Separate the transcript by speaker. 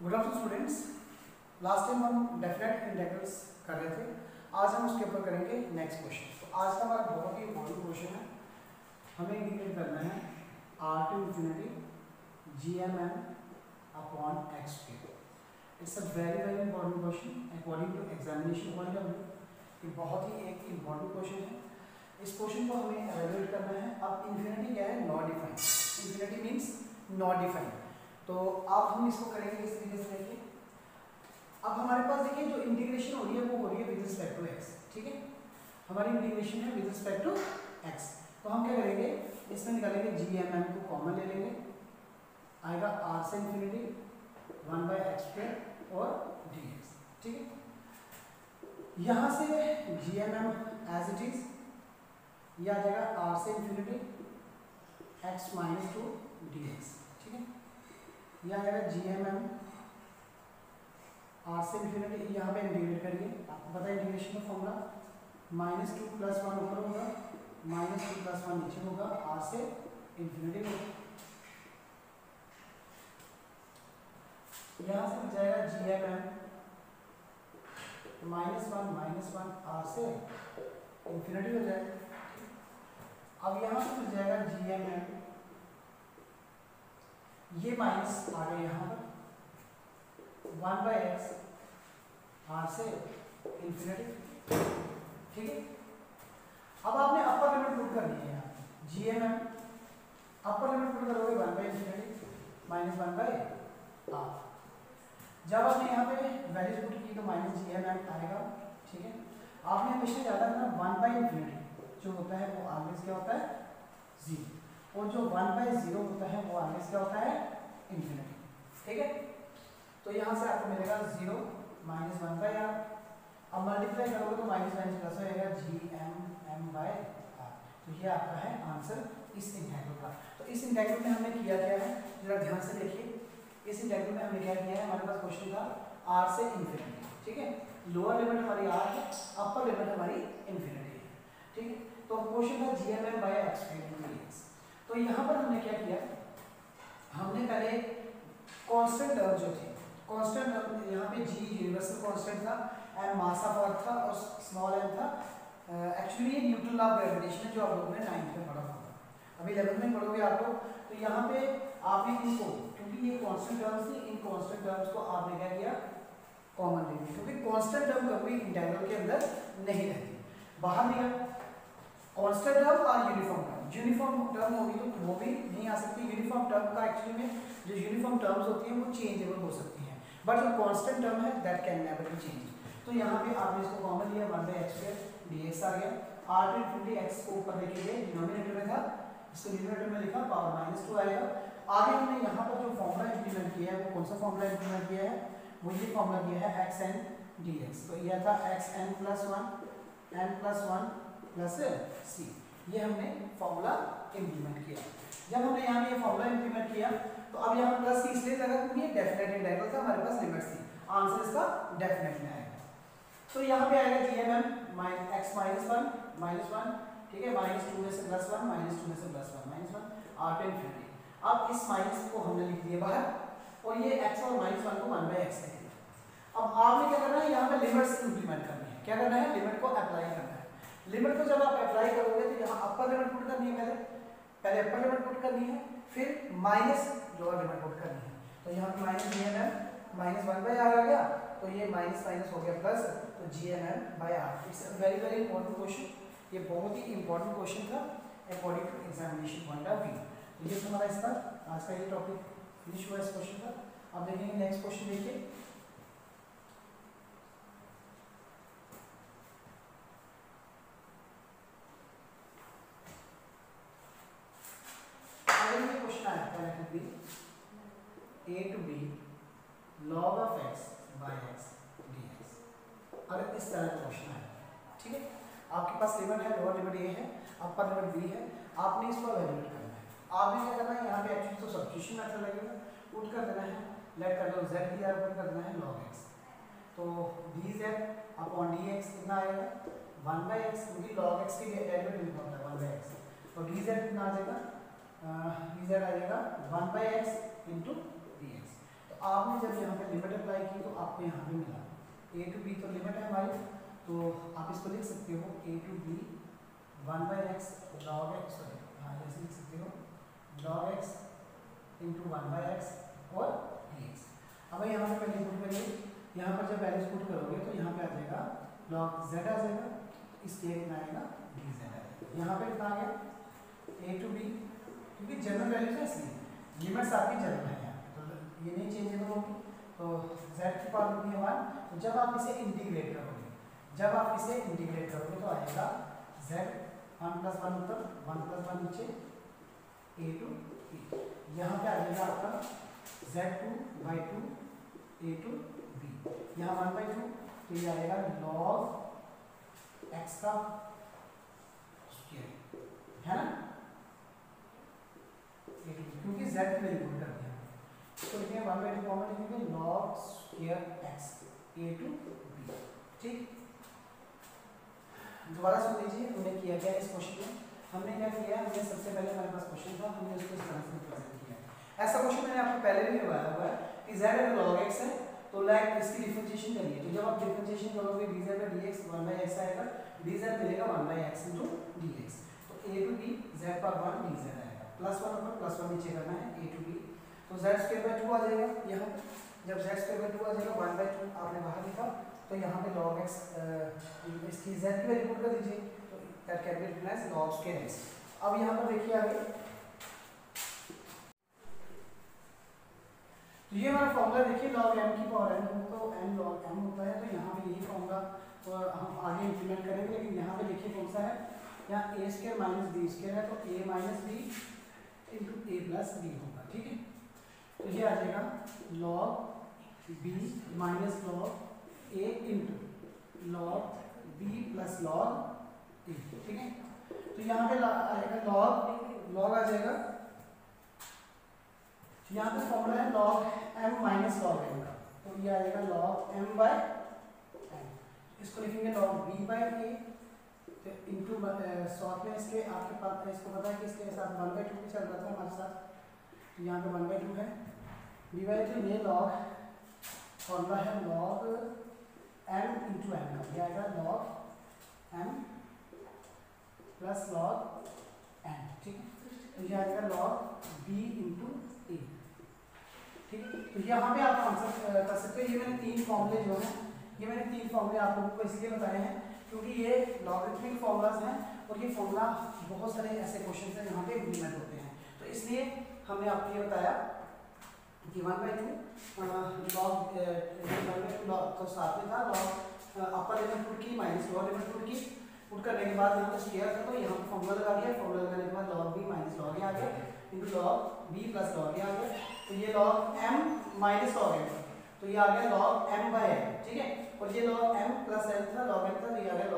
Speaker 1: Good afternoon students. Last time हम definite integrals कर रहे थे, आज हम उसके ऊपर करेंगे नेक्स्ट क्वेश्चन। तो आज का हमारा बहुत ही इंपॉर्टेंट क्वेश्चन है, हमें इंटीग्रेट करना है r to infinity gmn upon x cube. It's a very important question according to examination point of view. ये बहुत ही एक इंपॉर्टेंट क्वेश्चन है। इस क्वेश्चन को हमें एवेल्युएट करना है। अब इंफिनिटी क्या है? Not defined. Infinity means not defined. तो अब हम इसको करेंगे किस तरीके से? देखिए, अब हमारे पास देखिए जो इंटीग्रेशन हो रही है वो हो रही है विद रिस्पेक्ट टू x। ठीक है, हमारी इंटीग्रेशन है विद रिस्पेक्ट टू x। तो हम क्या करेंगे, इसमें निकालेंगे gmn को कॉमन ले लेंगे, आएगा r से इंफिनिटी 1/x² और dx। ठीक है, यहाँ से gmn एज इट इज, ये आ जाएगा r से इंफिनिटी x - 2 dx। ठीक है, यह आएगा gmn r से इंफिनिटी, यहाँ पे इंटीग्रेट करिए। आपको पता है इंटीग्रेशन का फॉर्मूला -2 + 1 ऊपर होगा, -2 + 1 नीचे होगा, r से इंफिनिटी होगा। यहाँ से बच जाएगा gmn -1 r से इंफिनिटी हो जाएगा। अब यहाँ से बच जाएगा gmn, ये माइनस आ गया यहाँ पर 1/x r से इंफिनिटी। ठीक है, अब आपने अपर लिमिट पुट करनी है। यहाँ gmn अपर लिमिट पुट करोगे 1/∞ -1/r। जब आपने यहाँ पे वैल्यूज पुट की तो -gmn आएगा। ठीक है, आपने हमेशा याद रखना 1/∞ जो होता है वो ऑलवेज क्या होता है? 0, और जो 1/0 होता है वो ऑलवेज क्या होता है? इंफिनिटी। ठीक है, तो यहाँ से आपको मिलेगा 0 - 1/r। अब मल्टीप्लाई करोगे तो माइनस प्लस हो जाएगा gmn/r। तो ये आपका है आंसर इस इंटीग्रल का। तो इस इंटीग्रल में हमने किया क्या है, जरा ध्यान से देखिए। इस इंटीग्रल में हमने क्या किया है, हमारे पास क्वेश्चन था r से इंफिनिटी। ठीक है, लोअर लिमिट हमारी r है, अपर लिमिट हमारी इंफिनिटी है। ठीक है, तो क्वेश्चन था gmn/x²। तो यहाँ पर हमने क्या किया, हमने पहले कांस्टेंट टर्म जो थे, कांस्टेंट टर्म यहाँ पे g यूनिवर्सल कांस्टेंट था, m मास ऑफ अर्थ था और स्मॉल m था। एक्चुअली ये न्यूटन लॉ ऑफ ग्रेविटेशन जो आप लोगों ने 9th में पढ़ा होगा, अभी 11th में पढ़ोगे आप लोग। तो यहाँ पे आपने इनको, क्योंकि ये कांस्टेंट टर्म्स थी, इन कांस्टेंट टर्म्स को आपने क्या किया? कॉमन ले लिया, क्योंकि कांस्टेंट टर्म कभी इंटीग्रल के अंदर नहीं रहती, बाहर निकल। कांस्टेंट टर्म और यूनिफॉर्म टर्म, यूनिफॉर्म टर्म होगी तो वो भी नहीं आ सकती। यूनिफॉर्म टर्म का एक्चुअली में जो यूनिफॉर्म टर्म्स होती हैं वो चेंजेबल हो सकती हैं, बट जो कांस्टेंट टर्म है that can never be change. तो यहाँ पे आपने इसको कॉमन लिया, 1/x² dx आ गया। r टू इंफिनिटी x को ऊपर लेके गए, डिनोमिनेटर में था, इसको न्यूमरेटर में लिखा, पावर -2 आएगा। आगे हमने यहाँ पर जो फॉर्मूला इंप्लीमेंट किया है वो कौन सा फॉर्मूला इंप्लीमेंट किया है? वो ये फॉर्मूला किया है xn dx। तो यह था xn + 1 n + 1 + c, ये हमने फॉर्मूला इंप्लीमेंट किया। जब हमने यहाँ पे ये फॉर्मूला इंप्लीमेंट किया तो अब यहाँ प्लस c इसलिए लगा क्योंकि ये डेफिनेट इंटीग्रल था, हमारे पास लिमिट्स थी, आंसर इसका डेफिनेट में आएगा। तो यहाँ पे आएगा gmn x - 1 ठीक है, -2 में से +1 -2 में से +1 -1 r टू इंफिनिटी। अब इस माइनस को हमने लिख दिया बाहर, और ये x और -1 को 1/x लिख दिया। अब आपने क्या करना है, यहाँ पे लिमिट्स इंप्लीमेंट करनी है। क्या करना है? लिमिट को अप्लाई करना है। लिमिट को जब आप अप्लाई करोगे तो यहाँ अपर लिमिट पुट करनी है, पहले अपर लिमिट पुट करनी है, फिर माइनस लोअर लिमिट पुट करनी है। तो यहाँ पे -gmn -1/r आ गया, तो ये माइनस हो गया प्लस, तो gmn/r। It's a very important question. ये बहुत ही इंपॉर्टेंट क्वेश्चन था according to examination point of view. तो ये हमारा इसका आज का ये टॉपिक फिनिश हुआ इस क्वेश्चन का। अब देखेंगे नेक्स्ट क्वेश्चन। देखिए, क्वेश्चन आया पहले B a to b log of x/x dx। अगर इस तरह का क्वेश्चन आया, ठीक है, आपके पास लिमिट है, लोअर लिमिट a है, अपर लिमिट b है, आपने इसको एवेल्युएट करना है। आपने क्या करना है, यहाँ पे एक्चुअली तो सब्स्टिट्यूशन मेथड लगेगा, पुट कर देना है, लेट कर दो z dr पुट कर देना है log x। तो dz अपॉन dx कितना आएगा? 1/x, क्योंकि log x की डेरिवेटिव होता है 1/x। तो dz कितना आ जाएगा? dz आ जाएगा 1/x × dx। तो आपने जब यहाँ पे लिमिट अप्लाई की तो आपको यहाँ पे मिला a टू b तो लिमिट है हमारी, तो आप इसको लिख सकते हो a to b 1/x log x, sorry हाँ ऐसे लिख सकते हो log x इंटू 1/x और dx। अब यहाँ पे वैल्यू पुट करिए, यहाँ पर जब वैल्यूज पुट करोगे तो यहाँ पे आ जाएगा log z आ जाएगा, इसके कितना आएगा dz आएगा। यहाँ पे कितना आ गया a टू b, क्योंकि जनरल वैल्यूज है इसलिए लिमिट्स आपकी जनरल है यहाँ पे, तो ये नहीं चेंजेबल होगी। तो z की पावर होती है 1, तो जब आप इसे इंटीग्रेट करोगे, जब आप इसे इंटीग्रेट करोगे तो आएगा z 1 + 1 ऊपर 1 + 1 नीचे a टू b, यहाँ पे आ जाएगा आपका z2/2 a टू b, यहाँ 1/2 तो ये आएगा log x का स्क्वायर है ना, क्योंकि z की वैल्यू पुट कर दिया तो लिखेंगे 1/2 कॉमन लिखेंगे log square x a to b। ठीक, दोबारा सुन लीजिए हमने किया क्या इस क्वेश्चन में। हमने क्या किया, हमने सबसे पहले हमारे पास क्वेश्चन था, हमने उसको इस तरह से रिप्रेजेंट किया। ऐसा क्वेश्चन मैंने आपको पहले भी करवाया हुआ है कि z अगर log x है तो लाइक इसकी डिफरेंशिएशन करिए, तो जब आप डिफरेंशिएशन करोगे dz by dx 1/x आएगा, dz मिलेगा 1/x into dx, तो a टू b z पर 1 dz आएगा, +1 ऊपर +1 नीचे करना है a टू b, तो z² 2 आ जाएगा यहाँ, जब z² 2 आ जाएगा 1/2 आपने बाहर लिखा, तो यहाँ पे log x इसकी z की वैल्यू पुट कर दीजिए, तो that can be written as log square x। अब यहाँ पर देखिए आगे, तो ये हमारा फॉर्मूला देखिए log m की पावर n हो तो n log m होता है, तो यहाँ पे यही फॉर्मूला तो हम आगे इंप्लीमेंट करेंगे, लेकिन यहाँ पे देखिए कौन सा है, यहाँ a² - b² है, तो a - b into a + b होगा। ठीक है, तो ये आ जाएगा log b minus log a into log b plus log a। ठीक है, तो यहाँ पे आएगा log आ जाएगा, यहाँ पे फॉर्मूला है log m minus log m का, तो ये आएगा log m/n, इसको लिखेंगे log b/a, तो इंटू साथ में इसके आपके पास इसको पता है कि इसके साथ 1/2 भी चल रहा था हमारे साथ, तो यहाँ पे 1/2 है b/2, ये log फॉर्मूला है log m इंटू n का, ये आएगा log m plus log n। ठीक है, तो ये आएगा log b इंटू a। ठीक है, तो यहाँ पे आप आंसर कर सकते हो। ये मैंने 3 फॉर्मूले जो हैं, ये मैंने 3 फॉर्मूले आप लोगों को इसलिए बताए हैं क्योंकि ये लॉगरिथमिक फॉर्मूलाज हैं और ये फॉर्मूला बहुत सारे ऐसे क्वेश्चन हैं यहाँ पे इम्प्लीमेंट होते हैं, तो इसलिए हमने आपको ये बताया कि 1/2 log तो साथ में था log अपर लिमिट पुट की माइनस लोअर लिमिट पुट की, पुट करने के बाद यहाँ पे स्क्वायर था तो यहाँ पे फॉर्मूला लगा दिया, फॉर्मूला लगाने के बाद log b minus log a आ गया into log b plus log a आ गया, तो ये log m minus log m, तो ये आ गया log m/n। ठीक है, और ये log m प्लस n था log n था, तो ये आ गया log